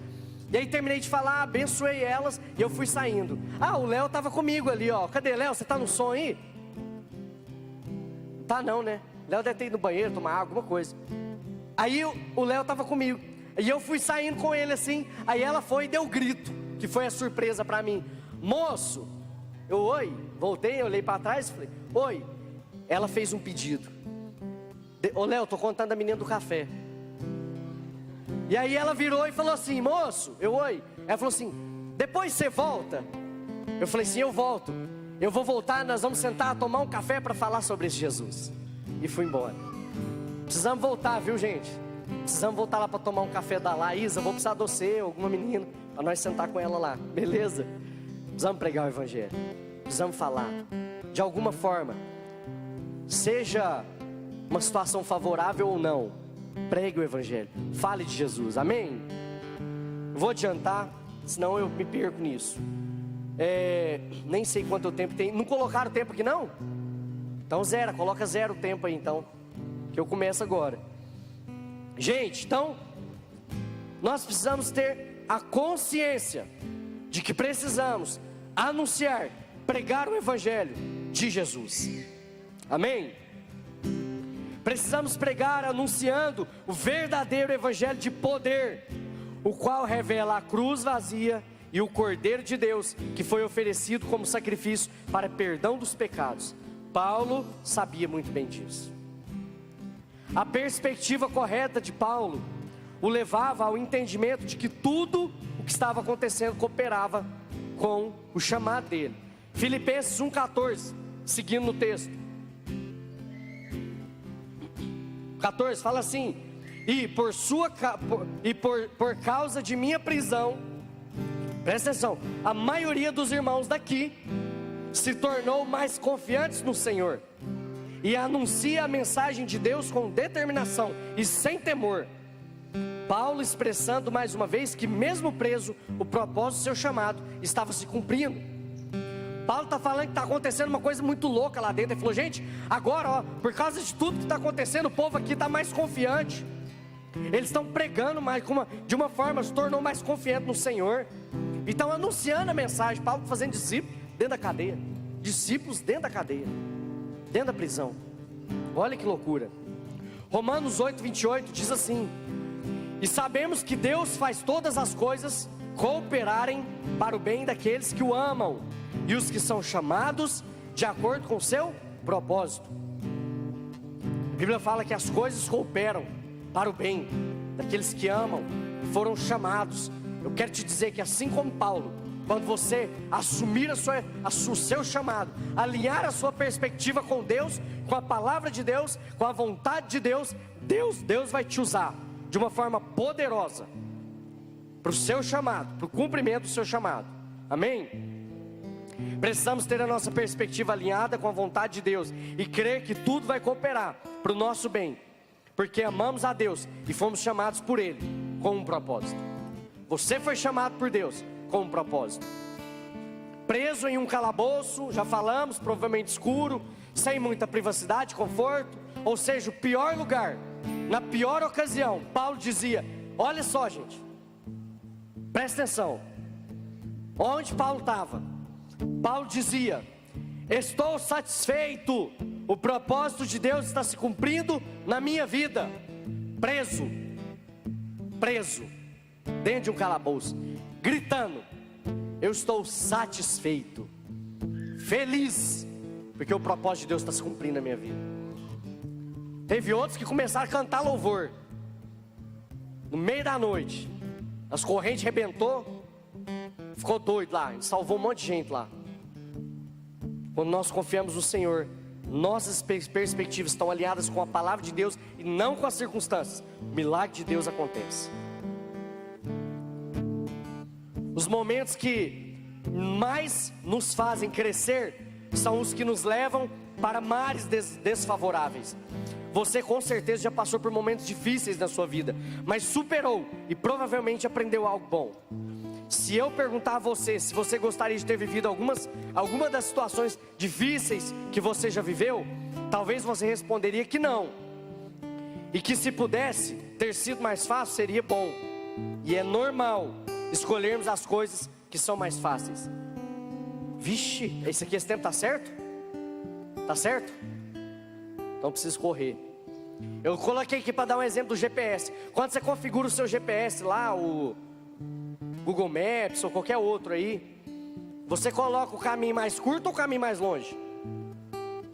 E aí terminei de falar, abençoei elas, e eu fui saindo. O Léo estava comigo ali, ó. Cadê Léo? Você está no som aí? tá não, né? Léo deve ter ido no banheiro, tomar água, alguma coisa. Aí o Léo tava comigo. E eu fui saindo com ele assim. Aí ela foi e deu grito, que foi a surpresa pra mim. Moço, oi, voltei, eu olhei pra trás e falei, oi. Ela fez um pedido. Ô Léo, tô contando a menina do café. E aí ela virou e falou assim, moço, oi. Ela falou assim, depois você volta? Eu falei assim, eu volto. Eu vou voltar, nós vamos sentar, tomar um café para falar sobre esse Jesus. E fui embora. Precisamos voltar, viu gente? Precisamos voltar lá para tomar um café da Laísa. Vou precisar de você, alguma menina, para nós sentar com ela lá, beleza? Precisamos pregar o evangelho. Precisamos falar. De alguma forma, seja uma situação favorável ou não, pregue o evangelho. Fale de Jesus, amém? Vou adiantar, senão eu me perco nisso. Nem sei quanto tempo tem. Não colocaram o tempo aqui não? Então zero, coloca zero o tempo aí então, que eu começo agora. Gente, então nós precisamos ter a consciência de que precisamos anunciar, pregar o evangelho de Jesus. Amém? Precisamos pregar anunciando o verdadeiro evangelho de poder, o qual revela a cruz vazia e o Cordeiro de Deus, que foi oferecido como sacrifício para perdão dos pecados. Paulo sabia muito bem disso. A perspectiva correta de Paulo o levava ao entendimento de que tudo o que estava acontecendo cooperava com o chamado dele. Filipenses 1,14, seguindo no texto. 14 fala assim: e por causa de minha prisão, presta atenção, a maioria dos irmãos daqui se tornou mais confiantes no Senhor e anuncia a mensagem de Deus com determinação e sem temor. Paulo expressando mais uma vez que mesmo preso, o propósito do seu chamado estava se cumprindo. Paulo está falando que está acontecendo uma coisa muito louca lá dentro. Ele falou, gente, agora ó, por causa de tudo que está acontecendo, o povo aqui está mais confiante. Eles estão pregando mais, de uma forma, se tornou mais confiante no Senhor. E estão anunciando a mensagem. Paulo fazendo discípulos dentro da cadeia. Discípulos dentro da cadeia, dentro da prisão. Olha que loucura. Romanos 8:28 diz assim: e sabemos que Deus faz todas as coisas cooperarem para o bem daqueles que o amam, e os que são chamados de acordo com o seu propósito. A Bíblia fala que as coisas cooperam para o bem daqueles que amam e foram chamados. Eu quero te dizer que assim como Paulo, quando você assumir o seu chamado, alinhar a sua perspectiva com Deus, com a palavra de Deus, com a vontade de Deus, Deus vai te usar de uma forma poderosa para o seu chamado, para o cumprimento do seu chamado. Amém? Precisamos ter a nossa perspectiva alinhada com a vontade de Deus e crer que tudo vai cooperar para o nosso bem, porque amamos a Deus e fomos chamados por Ele com um propósito. Você foi chamado por Deus com um propósito. Preso em um calabouço, já falamos, provavelmente escuro, sem muita privacidade, conforto, ou seja, o pior lugar, na pior ocasião. Paulo dizia, olha só gente, presta atenção, onde Paulo estava? Paulo dizia, estou satisfeito, o propósito de Deus está se cumprindo na minha vida. Preso, dentro de um calabouço, gritando, eu estou satisfeito, feliz, porque o propósito de Deus está se cumprindo na minha vida. Teve outros que começaram a cantar louvor no meio da noite, as correntes rebentou, ficou doido lá, salvou um monte de gente lá. Quando nós confiamos no Senhor, nossas perspectivas estão alinhadas com a palavra de Deus e não com as circunstâncias, o milagre de Deus acontece. Os momentos que mais nos fazem crescer são os que nos levam para mares desfavoráveis. Você com certeza já passou por momentos difíceis na sua vida, mas superou e provavelmente aprendeu algo bom. Se eu perguntar a você se você gostaria de ter vivido alguma das situações difíceis que você já viveu, talvez você responderia que não, e que se pudesse ter sido mais fácil seria bom. E é normal escolhermos as coisas que são mais fáceis. Vixe, esse tempo tá certo? Tá certo? então eu preciso correr. Eu coloquei aqui para dar um exemplo do GPS. Quando você configura o seu GPS lá, o Google Maps ou qualquer outro aí, você coloca o caminho mais curto ou o caminho mais longe?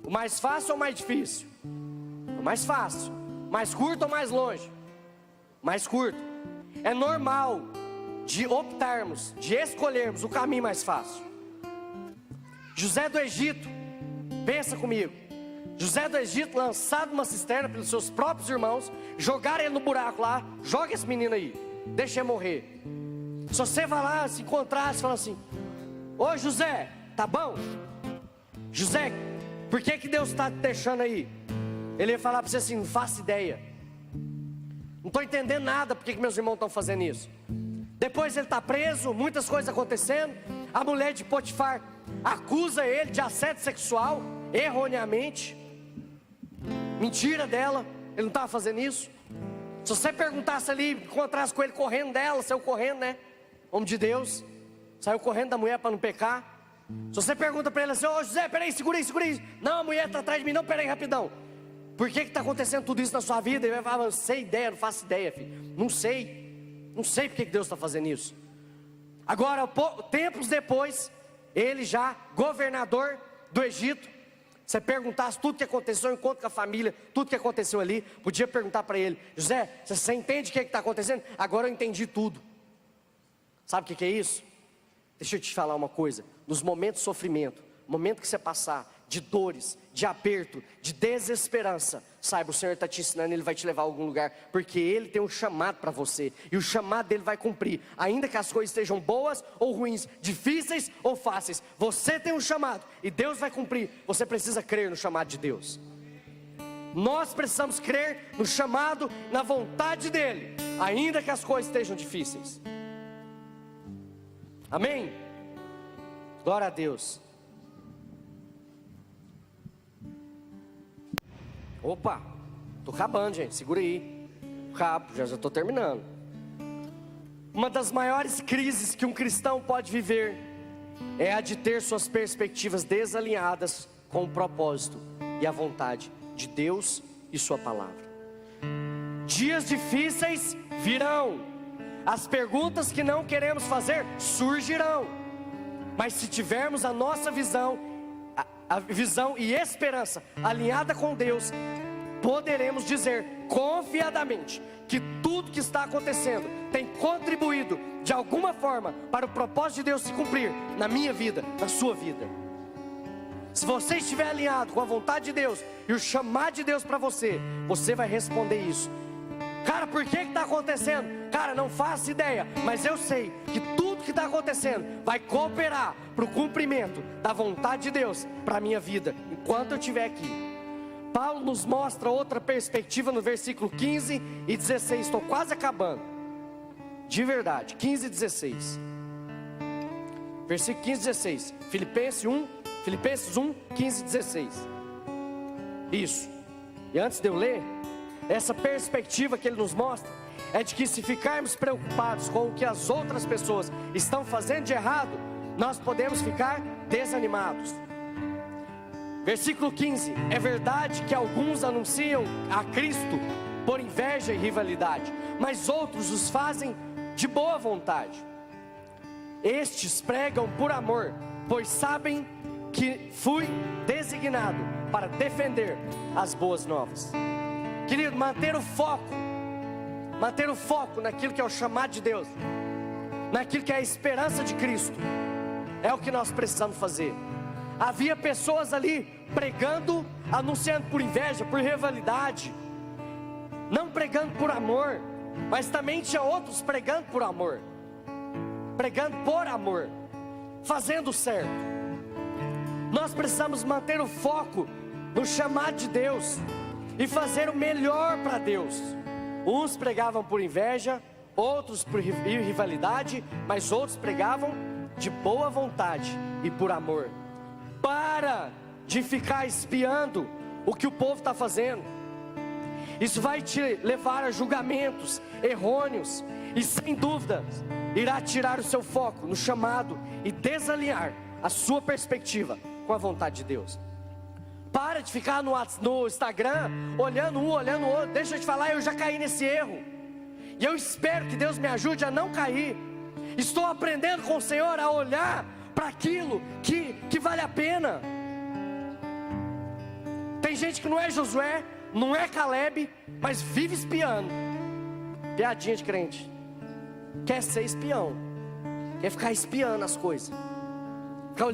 O mais fácil ou o mais difícil? O mais fácil. Mais curto ou mais longe? Mais curto. É normal de optarmos, de escolhermos o caminho mais fácil. José do Egito, pensa comigo. José do Egito, lançado numa cisterna pelos seus próprios irmãos, jogaram ele no buraco lá. Joga esse menino aí, deixa ele morrer. Se você vai lá, se encontrar, você fala assim: ô José, tá bom? José, por que Deus está te deixando aí? Ele ia falar para você assim: não faço ideia. Não estou entendendo nada porque que meus irmãos estão fazendo isso. Depois ele está preso, muitas coisas acontecendo. A mulher de Potifar acusa ele de assédio sexual, erroneamente. Mentira dela, ele não estava fazendo isso. Se você perguntasse ali, encontrasse com ele correndo dela, saiu correndo, né? Homem de Deus, saiu correndo da mulher para não pecar. Se você pergunta para ele assim: ô José, peraí, segura aí. Não, a mulher está atrás de mim, não, peraí, rapidão. Por que está acontecendo tudo isso na sua vida? Ele vai falar: não sei ideia, não faço ideia, filho. Não sei por que Deus está fazendo isso. Agora, tempos depois, ele já governador do Egito, você perguntasse tudo que aconteceu, encontro com a família, tudo que aconteceu ali, podia perguntar para ele: José, você entende o que está acontecendo? Agora eu entendi tudo. Sabe o que é isso? Deixa eu te falar uma coisa. Nos momentos de sofrimento, momento que você passar de dores, de aperto, de desesperança, saiba, o Senhor está te ensinando, Ele vai te levar a algum lugar, porque Ele tem um chamado para você, e o chamado dEle vai cumprir, ainda que as coisas estejam boas ou ruins, difíceis ou fáceis, você tem um chamado, e Deus vai cumprir. Você precisa crer no chamado de Deus. Nós precisamos crer no chamado, na vontade dEle, ainda que as coisas estejam difíceis. Amém? Glória a Deus. Opa, tô acabando, gente, segura aí. Cabo, já estou terminando. Uma das maiores crises que um cristão pode viver é a de ter suas perspectivas desalinhadas com o propósito e a vontade de Deus e sua palavra. Dias difíceis virão, as perguntas que não queremos fazer surgirão, mas se tivermos a nossa visão, a visão e esperança alinhada com Deus, poderemos dizer confiadamente que tudo que está acontecendo tem contribuído de alguma forma para o propósito de Deus se cumprir na minha vida, na sua vida. Se você estiver alinhado com a vontade de Deus e o chamado de Deus para você, você vai responder isso. Cara, por que está acontecendo? Cara, não faço ideia, mas eu sei que tudo que está acontecendo vai cooperar para o cumprimento da vontade de Deus para a minha vida, enquanto eu estiver aqui. Paulo nos mostra outra perspectiva no versículo 15 e 16, estou quase acabando, de verdade, 15 e 16, versículo 15 e 16, Filipenses 1, 15 e 16, isso. E antes de eu ler, essa perspectiva que ele nos mostra é de que se ficarmos preocupados com o que as outras pessoas estão fazendo de errado, nós podemos ficar desanimados. Versículo 15, é verdade que alguns anunciam a Cristo por inveja e rivalidade, mas outros os fazem de boa vontade. Estes pregam por amor, pois sabem que fui designado para defender as boas novas. Querido, manter o foco naquilo que é o chamado de Deus, naquilo que é a esperança de Cristo, é o que nós precisamos fazer. Havia pessoas ali pregando, anunciando por inveja, por rivalidade, não pregando por amor, mas também tinha outros pregando por amor, fazendo certo. Nós precisamos manter o foco no chamado de Deus e fazer o melhor para Deus. Uns pregavam por inveja, outros por rivalidade, mas outros pregavam de boa vontade e por amor. Para de ficar espiando o que o povo está fazendo. Isso vai te levar a julgamentos errôneos e sem dúvida irá tirar o seu foco no chamado e desalinhar a sua perspectiva com a vontade de Deus. Para de ficar no Instagram, olhando um, olhando o outro. Deixa eu te falar, eu já caí nesse erro. E eu espero que Deus me ajude a não cair. Estou aprendendo com o Senhor a olhar para aquilo que vale a pena. Tem gente que não é Josué, não é Caleb, mas vive espiando. Piadinha de crente. Quer ser espião, quer ficar espiando as coisas.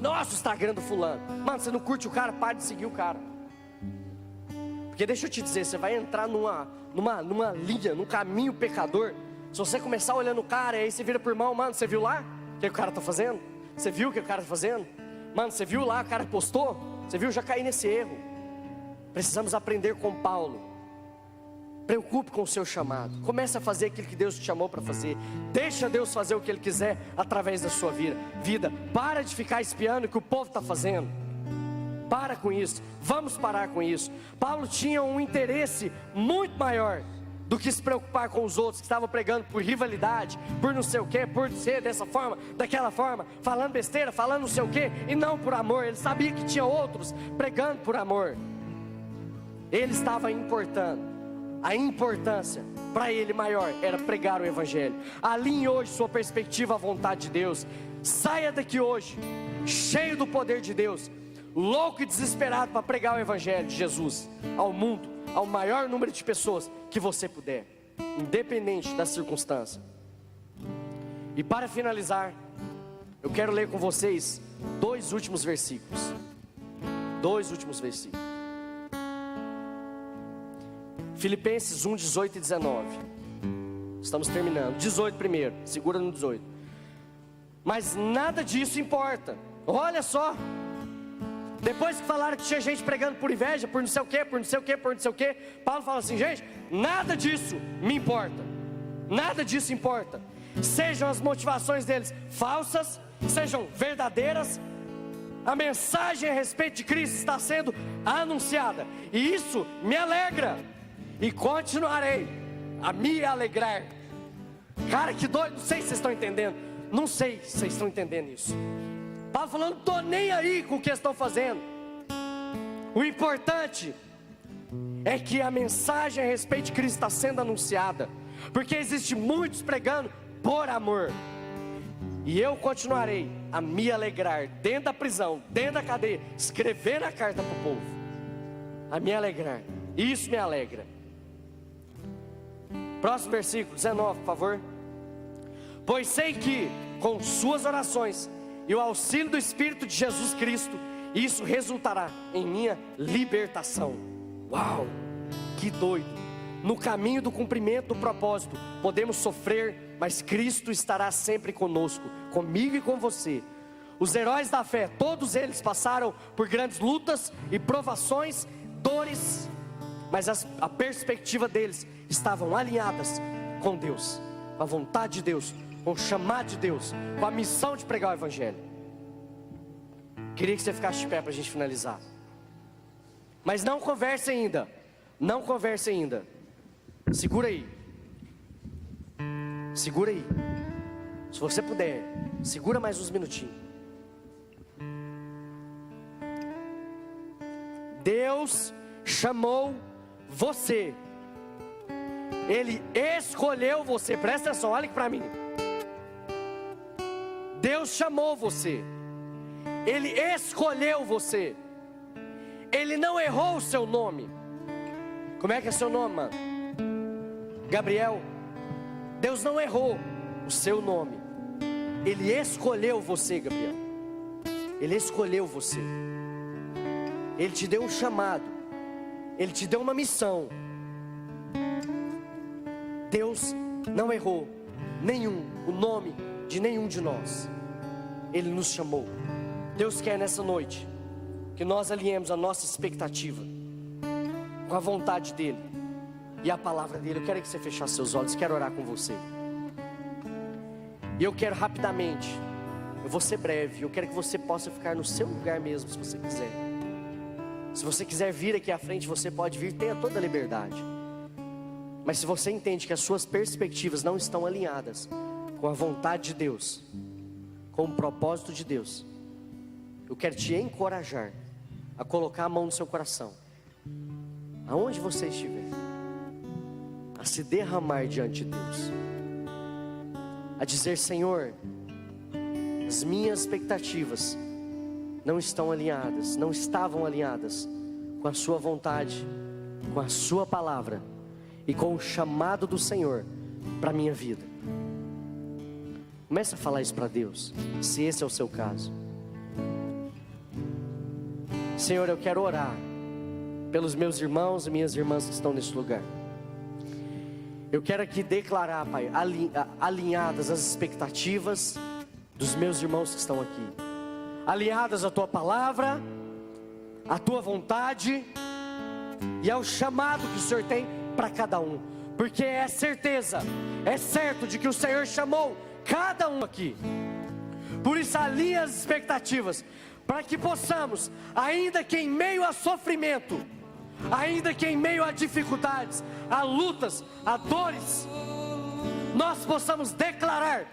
Nossa, o Instagram do fulano. Mano, você não curte o cara, para de seguir o cara. Porque deixa eu te dizer, você vai entrar numa linha, num caminho pecador. Se você começar olhando o cara, aí você vira pro irmão, mano, você viu lá o que o cara tá fazendo? Você viu o que o cara tá fazendo? Mano, você viu lá o cara postou? Você viu? Já caí nesse erro. Precisamos aprender com Paulo. Preocupe com o seu chamado. Comece a fazer aquilo que Deus te chamou para fazer. Deixa Deus fazer o que Ele quiser através da sua vida. Para de ficar espiando o que o povo está fazendo. Para com isso. Vamos parar com isso. Paulo tinha um interesse muito maior do que se preocupar com os outros que estavam pregando por rivalidade, por não sei o que, por ser dessa forma, daquela forma, falando besteira, falando não sei o que, e não por amor. Ele sabia que tinha outros pregando por amor. Ele estava importando. A importância para ele maior era pregar o Evangelho. Alinhe hoje sua perspectiva à vontade de Deus. Saia daqui hoje cheio do poder de Deus, louco e desesperado para pregar o Evangelho de Jesus ao mundo, ao maior número de pessoas que você puder, independente da circunstância. E para finalizar, eu quero ler com vocês dois últimos versículos. Filipenses 1, 18 e 19. Estamos terminando. 18 primeiro, segura no 18. Mas nada disso importa. Olha só. Depois que falaram que tinha gente pregando por inveja, por não sei o que, por não sei o que, por não sei o que, Paulo fala assim, gente, nada disso me importa. Nada disso importa. Sejam as motivações deles falsas, sejam verdadeiras, a mensagem a respeito de Cristo está sendo anunciada. E isso me alegra. E continuarei a me alegrar. Cara, que doido, não sei se vocês estão entendendo. Não sei se vocês estão entendendo isso. Paulo falando, não estou nem aí com o que estão fazendo. O importante é que a mensagem a respeito de Cristo está sendo anunciada. Porque existe muitos pregando por amor. E eu continuarei a me alegrar dentro da prisão, dentro da cadeia, escrevendo a carta para o povo. A me alegrar. Isso me alegra. Próximo versículo, 19, por favor. Pois sei que com suas orações e o auxílio do Espírito de Jesus Cristo, isso resultará em minha libertação. Uau, que doido. No caminho do cumprimento do propósito, podemos sofrer, mas Cristo estará sempre conosco, comigo e com você. Os heróis da fé, todos eles passaram por grandes lutas e provações, dores, mas a perspectiva deles estavam alinhadas com Deus, com a vontade de Deus, com o chamado de Deus, com a missão de pregar o Evangelho. Queria que você ficasse de pé para a gente finalizar. Mas não converse ainda. Não converse ainda. Segura aí. Segura aí. Se você puder, segura mais uns minutinhos. Deus chamou você. Ele escolheu você. Presta atenção, olha aqui para mim. Deus chamou você. Ele escolheu você. Ele não errou o seu nome. Como é que é seu nome, mano? Gabriel. Deus não errou o seu nome. Ele escolheu você, Gabriel. Ele escolheu você. Ele te deu um chamado. Ele te deu uma missão. Deus não errou o nome de nenhum de nós. Ele nos chamou. Deus quer nessa noite que nós alinhemos a nossa expectativa com a vontade dEle e a palavra dEle. Eu quero que você fechasse seus olhos, quero orar com você. E eu quero rapidamente, eu vou ser breve, eu quero que você possa ficar no seu lugar mesmo, se você quiser. Se você quiser vir aqui à frente, você pode vir, tenha toda a liberdade. Mas se você entende que as suas perspectivas não estão alinhadas com a vontade de Deus, com o propósito de Deus, eu quero te encorajar a colocar a mão no seu coração, aonde você estiver, a se derramar diante de Deus, a dizer: Senhor, as minhas expectativas não estão alinhadas, não estavam alinhadas com a sua vontade, com a sua palavra e com o chamado do Senhor para a minha vida. Comece a falar isso para Deus, se esse é o seu caso. Senhor, eu quero orar pelos meus irmãos e minhas irmãs que estão nesse lugar. Eu quero aqui declarar, Pai, alinhadas as expectativas dos meus irmãos que estão aqui, alinhadas à Tua palavra, à Tua vontade e ao chamado que o Senhor tem para cada um, porque é certeza, é certo de que o Senhor chamou cada um aqui. Por isso alinhe as expectativas, para que possamos, ainda que em meio a sofrimento, ainda que em meio a dificuldades, a lutas, a dores, nós possamos declarar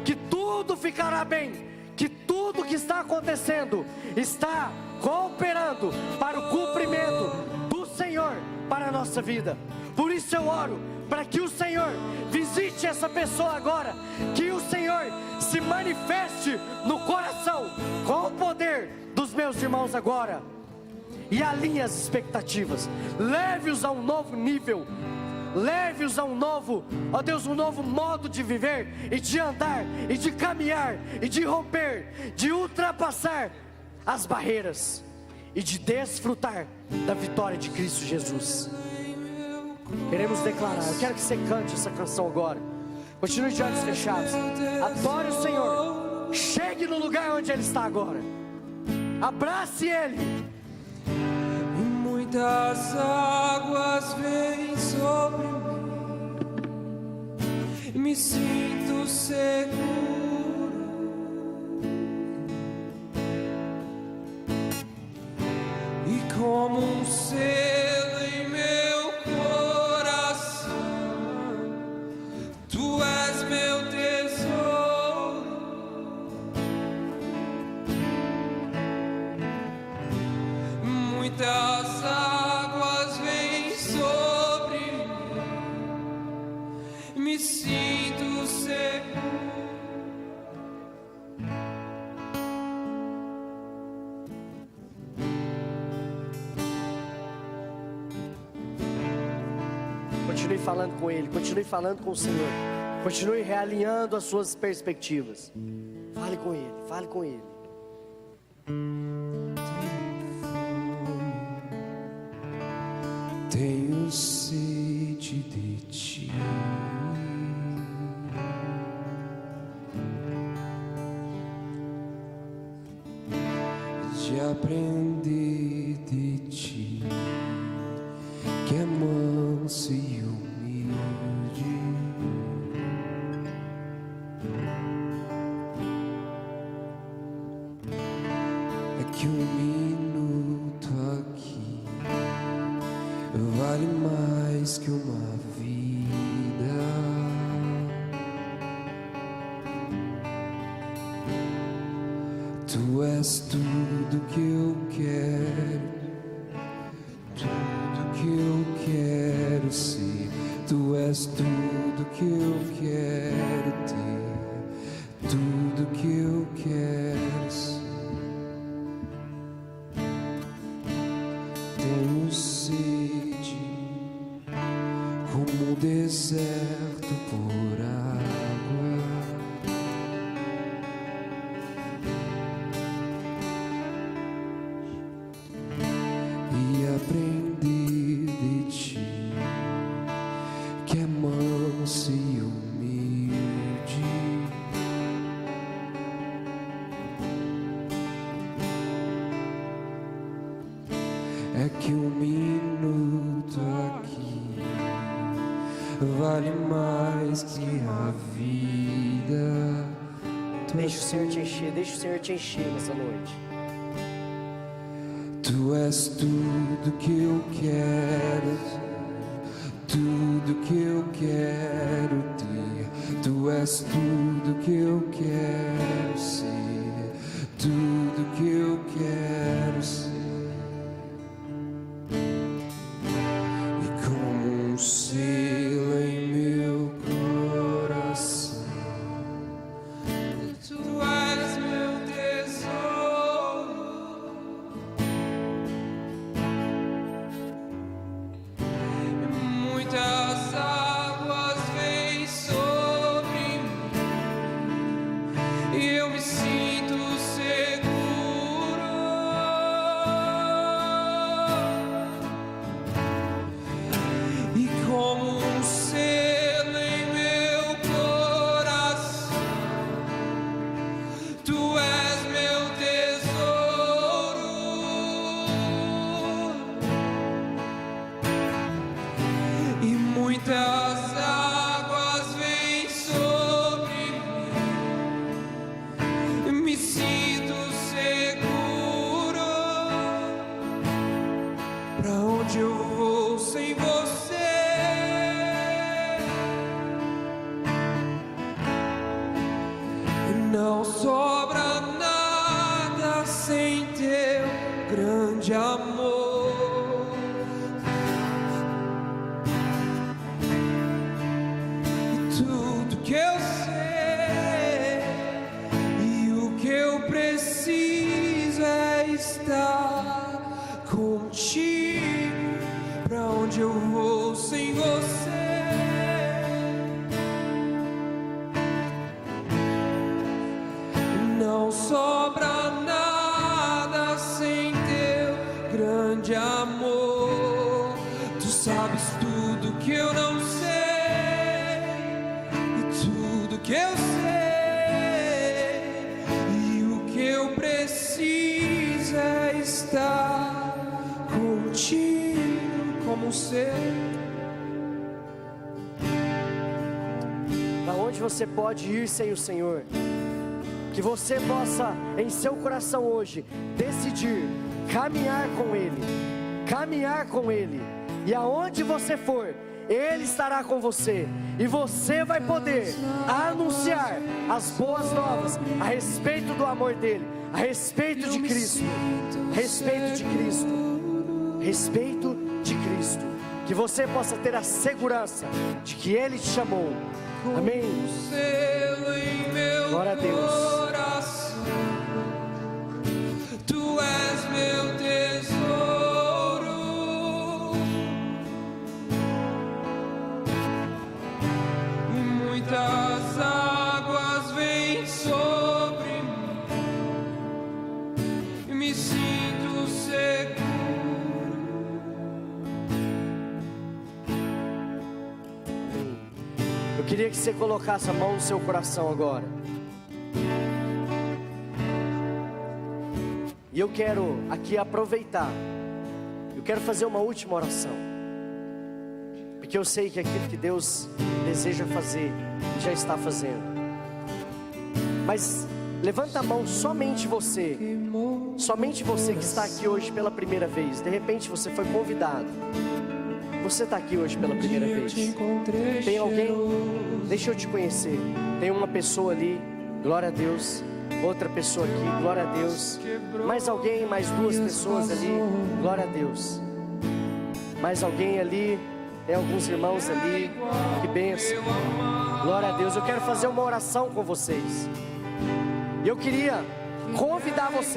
que tudo ficará bem, que tudo que está acontecendo está cooperando para o cumprimento do Senhor para a nossa vida. Por isso eu oro para que o Senhor visite essa pessoa agora, que o Senhor se manifeste no coração com o poder dos meus irmãos agora, e alinhe as expectativas, leve-os a um novo nível, leve-os a um novo, ó Deus, um novo modo de viver e de andar e de caminhar e de romper, de ultrapassar as barreiras e de desfrutar da vitória de Cristo Jesus. Queremos declarar, eu quero que você cante essa canção agora. Continue de olhos fechados, adore o Senhor, chegue no lugar onde Ele está agora, abrace Ele. Muitas águas vêm sobre mim, me sinto seguro, e como um selo em meu coração, Tu és meu tesouro. Muitas águas vêm sobre mim, me sinto seguro. Continue falando com Ele, continue falando com o Senhor, continue realinhando as suas perspectivas. Fale com Ele, fale com Ele. Tenho sede de Ti, de aprender de Ti, que é manso e humilde. É que minuto aqui vale mais que uma vida. Tu és tudo que eu quero, tudo que eu quero ser. Tu és tudo que eu quero ter, tudo que eu quero ser. Tenho sede como um deserto por água, e aprender de Ti, que é manso e humilde. É que um minuto aqui vale mais que a vida. Deixa o Senhor te encher, deixa o Senhor te encher nessa noite. Tu és tudo que eu quero, tudo que eu quero ter. Tu és tudo que eu quero ser, tudo que eu quero ser. grande amor. E tudo que eu sei e o que eu preciso é estar contigo. Pra onde eu vou sem você? Não sobra nada sem teu grande amor. Tu sabes tudo que eu não sei e tudo que eu sei, e o que eu preciso é estar contigo como um ser. Para onde você pode ir sem o Senhor? Que você possa, em seu coração hoje, decidir caminhar com Ele, caminhar com Ele, e aonde você for, Ele estará com você, e você vai poder anunciar as boas novas a respeito do amor dEle, a respeito de Cristo, a respeito de Cristo, a respeito de Cristo. Que você possa ter a segurança de que Ele te chamou. Amém. Glória a Deus. Tu és meu tesouro, muitas águas vêm sobre mim, me sinto seguro. Eu queria que você colocasse a mão no seu coração agora. E eu quero aqui aproveitar. Eu quero fazer uma última oração. Porque eu sei que aquilo que Deus deseja fazer, Ele já está fazendo. Mas levanta a mão somente você. Somente você que está aqui hoje pela primeira vez. De repente você foi convidado. Você está aqui hoje pela primeira vez. Tem alguém? Deixa eu te conhecer. Tem uma pessoa ali, glória a Deus. Outra pessoa aqui, glória a Deus. Mais alguém, mais duas pessoas ali, glória a Deus. Mais alguém ali, tem alguns irmãos ali, que bênção. Glória a Deus. Eu quero fazer uma oração com vocês. E eu queria convidar você